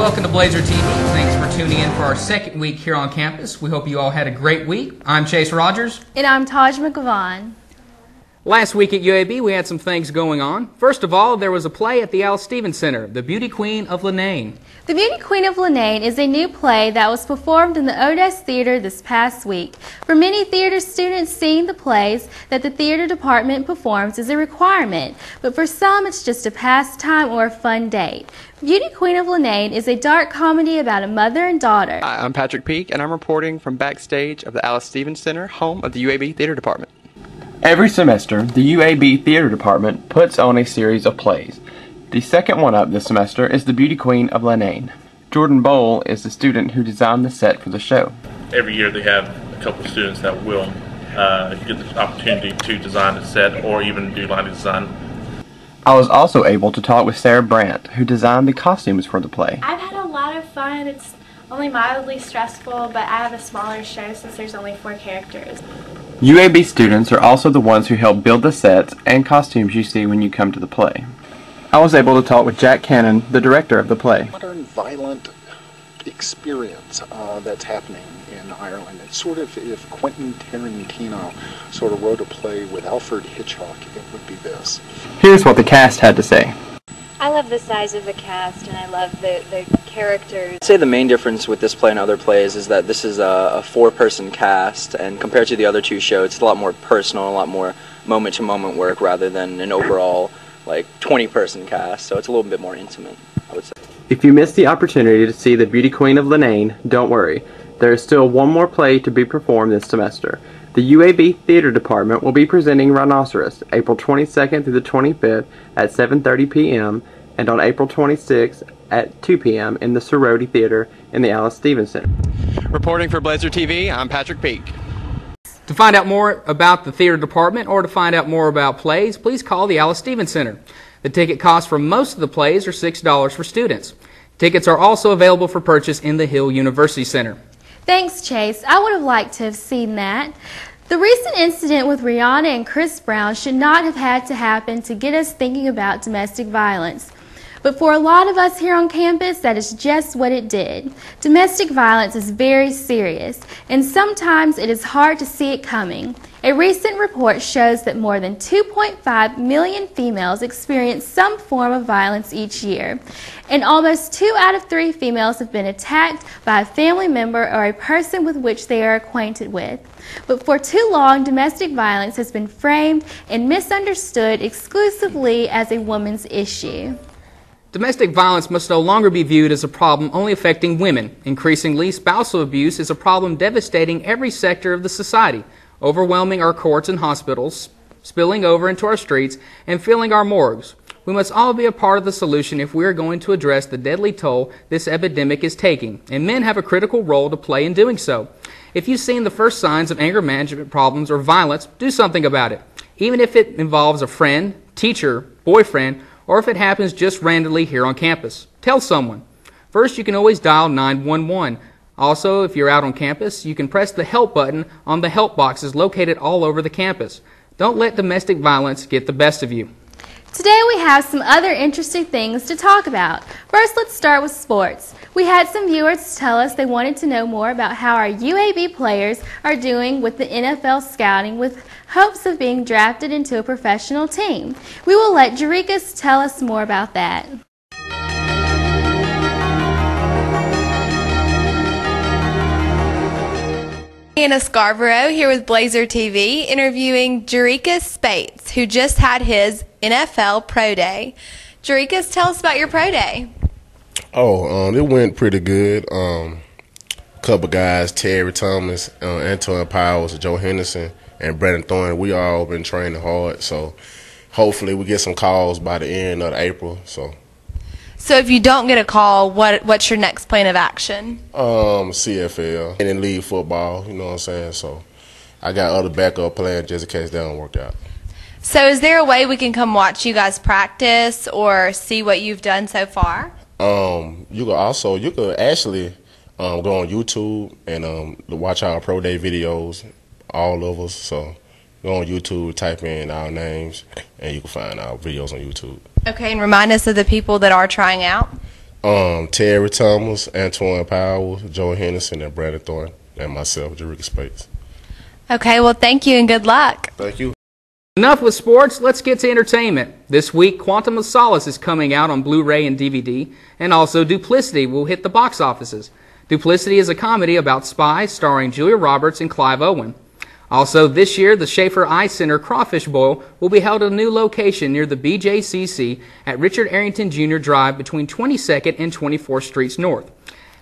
welcome to Blazer TV. Thanks for tuning in for our second week here on campus. We hope you all had a great week. I'm Chase Rogers. And I'm Taj McGovon. Last week at UAB, we had some things going on. First of all, there was a play at the Alice Stevens Center, The Beauty Queen of Lenane. The Beauty Queen of Lenane is a new play that was performed in the Odes Theater this past week. For many theater students, seeing the plays that the theater department performs is a requirement, but for some it's just a pastime or a fun date. Beauty Queen of Lenane is a dark comedy about a mother and daughter. Hi, I'm Patrick Peak, and I'm reporting from backstage of the Alice Stevens Center, home of the UAB Theater Department. Every semester, the UAB Theater Department puts on a series of plays. The second one up this semester is The Beauty Queen of Lenane. Jordan Bowl is the student who designed the set for the show. Every year they have a couple of students that will get the opportunity to design a set or even do lighting design. I was also able to talk with Sarah Brandt, who designed the costumes for the play. I've had a lot of fun. It's only mildly stressful, but I have a smaller show since there's only 4 characters. UAB students are also the ones who help build the sets and costumes you see when you come to the play. I was able to talk with Jack Cannon, the director of the play. Modern violent experience that's happening in Ireland. It's sort of if Quentin Tarantino sort of wrote a play with Alfred Hitchcock, it would be this. Here's what the cast had to say. I love the size of the cast, and I love the characters. I'd say the main difference with this play and other plays is that this is a 4-person cast, and compared to the other 2 shows, it's a lot more personal, a lot more moment-to-moment work rather than an overall, like, 20-person cast, so it's a little bit more intimate, I would say. If you missed the opportunity to see The Beauty Queen of Lenane, don't worry. There is still one more play to be performed this semester. The UAB Theater Department will be presenting Rhinoceros, April 22nd through the 25th at 7:30 p.m. and on April 26th at 2 p.m. in the Sorority Theater in the Alice Stevens Center. Reporting for Blazer TV, I'm Patrick Peak. To find out more about the theater department or to find out more about plays, please call the Alice Stevens Center. The ticket costs for most of the plays are $6 for students. Tickets are also available for purchase in the Hill University Center. Thanks, Chase. I would have liked to have seen that. The recent incident with Rihanna and Chris Brown should not have had to happen to get us thinking about domestic violence. But for a lot of us here on campus, that is just what it did. Domestic violence is very serious, and sometimes it is hard to see it coming. A recent report shows that more than 2.5 million females experience some form of violence each year, and almost 2 out of 3 females have been attacked by a family member or a person with which they are acquainted with. But for too long, domestic violence has been framed and misunderstood exclusively as a woman's issue. Domestic violence must no longer be viewed as a problem only affecting women. Increasingly, spousal abuse is a problem devastating every sector of the society, overwhelming our courts and hospitals, spilling over into our streets, and filling our morgues. We must all be a part of the solution if we are going to address the deadly toll this epidemic is taking, and men have a critical role to play in doing so. If you've seen the first signs of anger management problems or violence, do something about it. Even if it involves a friend, teacher, boyfriend, or if it happens just randomly here on campus. Tell someone. First, you can always dial 911. Also, if you're out on campus, you can press the help button on the help boxes located all over the campus. Don't let domestic violence get the best of you. Today we have some other interesting things to talk about. First, let's start with sports. We had some viewers tell us they wanted to know more about how our UAB players are doing with the NFL scouting with hopes of being drafted into a professional team. We will let Jarikas tell us more about that. Anna Scarborough here with Blazer TV interviewing Jarikas Spates, who just had his NFL Pro Day. Jarikas, tell us about your Pro Day. It went pretty good. Couple guys, Terry Thomas, Antoine Powers, Joe Henderson, and Brandon Thorne, we all been training hard, so hopefully we get some calls by the end of April. So if you don't get a call, what's your next plan of action? CFL and in league football, you know what I'm saying? So I got other backup plans just in case they don't work out. So is there a way we can come watch you guys practice or see what you've done so far? You could actually go on YouTube and watch our Pro Day videos, all of us. So go on YouTube, type in our names, and you can find our videos on YouTube. Okay, and remind us of the people that are trying out. Terry Thomas, Antoine Powell, Joe Henderson, and Brandon Thorne, and myself, Jerika Spates. Okay, well, thank you and good luck. Thank you. Enough with sports, let's get to entertainment. This week, Quantum of Solace is coming out on Blu-ray and DVD, and also Duplicity will hit the box offices. Duplicity is a comedy about spies starring Julia Roberts and Clive Owen. Also, this year, the Schaefer Eye Center Crawfish Boil will be held at a new location near the BJCC at Richard Arrington Jr. Drive between 22nd and 24th Streets North.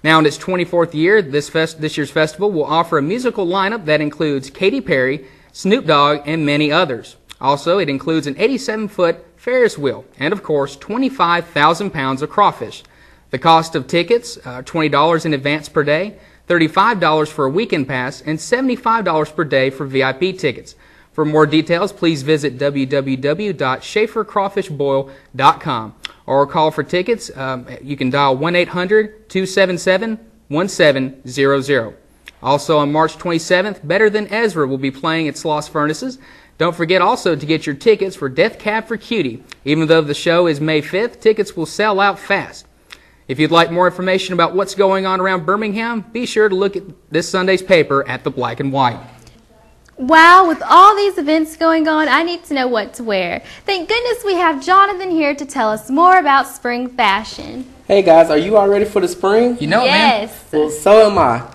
Now, in its 24th year, this year's festival will offer a musical lineup that includes Katy Perry, Snoop Dogg, and many others. Also, it includes an 87-foot Ferris wheel and, of course, 25,000 pounds of crawfish. The cost of tickets, $20 in advance per day, $35 for a weekend pass, and $75 per day for VIP tickets. For more details, please visit www.schaefercrawfishboil.com or call for tickets. You can dial 1-800-277-1700. Also on March 27th, Better Than Ezra will be playing at Sloss Furnaces. Don't forget also to get your tickets for Death Cab for Cutie. Even though the show is May 5th, tickets will sell out fast. If you'd like more information about what's going on around Birmingham, be sure to look at this Sunday's paper at the Black and White. Wow, with all these events going on, I need to know what to wear. Thank goodness we have Jonathan here to tell us more about spring fashion. Hey guys, are you all ready for the spring? You know it, man. Yes. Well, so am I.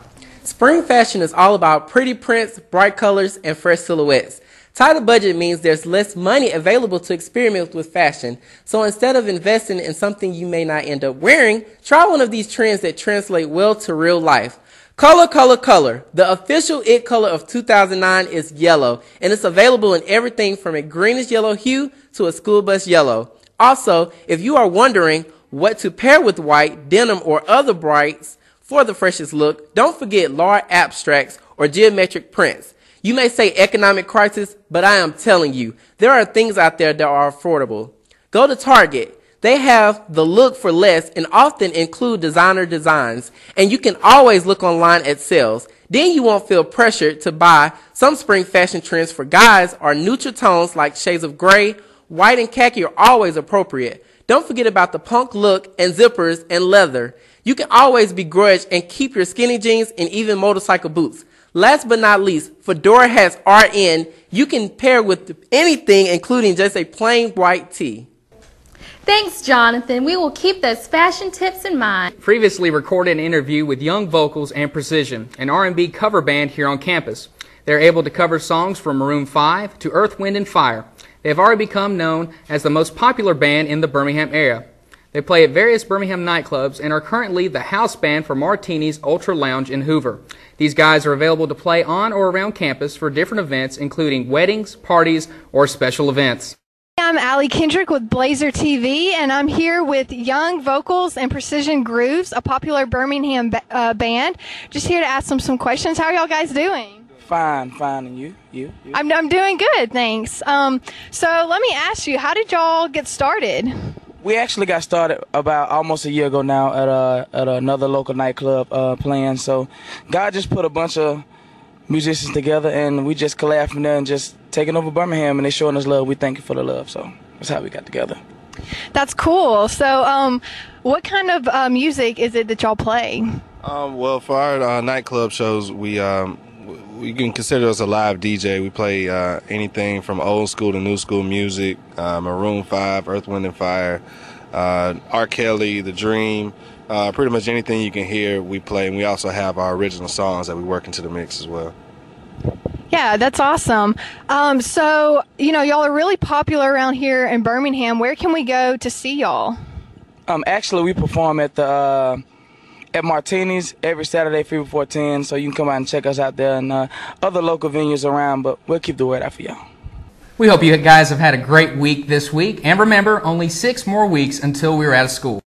Spring fashion is all about pretty prints, bright colors, and fresh silhouettes. Tighter budget means there's less money available to experiment with fashion. So instead of investing in something you may not end up wearing, try one of these trends that translate well to real life. Color, color, color. The official it color of 2009 is yellow, and it's available in everything from a greenish yellow hue to a school bus yellow. Also, if you are wondering what to pair with white, denim, or other brights for the freshest look, don't forget large abstracts or geometric prints. You may say economic crisis, but I am telling you, there are things out there that are affordable. Go to Target. They have the look for less and often include designer designs, and you can always look online at sales. Then you won't feel pressured to buy. Some spring fashion trends for guys are neutral tones like shades of gray, white, and khaki are always appropriate. Don't forget about the punk look and zippers and leather. You can always be grudge and keep your skinny jeans and even motorcycle boots. Last but not least, fedora hats are in. You can pair with anything, including just a plain white tee. Thanks, Jonathan. We will keep those fashion tips in mind. Previously recorded an interview with Young Vocals and Precision, an R&B cover band here on campus. They're able to cover songs from Maroon 5 to Earth, Wind, and Fire. They have already become known as the most popular band in the Birmingham area. They play at various Birmingham nightclubs and are currently the house band for Martini's Ultra Lounge in Hoover. These guys are available to play on or around campus for different events, including weddings, parties, or special events. I'm Allie Kendrick with Blazer TV, and I'm here with Young Vocals and Precision Grooves, a popular Birmingham band. Just here to ask them some questions. How are y'all guys doing? Fine, and you? I'm doing good, thanks. So let me ask you, how did y'all get started? We actually got started about almost a year ago now at another local nightclub playing. So God just put a bunch of musicians together, and we just collabed from there and just taking over Birmingham, and they showing us love. We thank you for the love. So that's how we got together. That's cool. So what kind of music is it that y'all play? Well, for our nightclub shows, we can consider us a live DJ. We play anything from old school to new school music, Maroon 5, Earth, Wind, and Fire, R. Kelly, The Dream, pretty much anything you can hear we play. And we also have our original songs that we work into the mix as well. Yeah, that's awesome. So, y'all are really popular around here in Birmingham. Where can we go to see y'all? Actually, we perform at Martini's every Saturday, 3 before 10, so you can come out and check us out there and other local venues around, but we'll keep the word out for y'all. We hope you guys have had a great week this week, and remember, only 6 more weeks until we're out of school.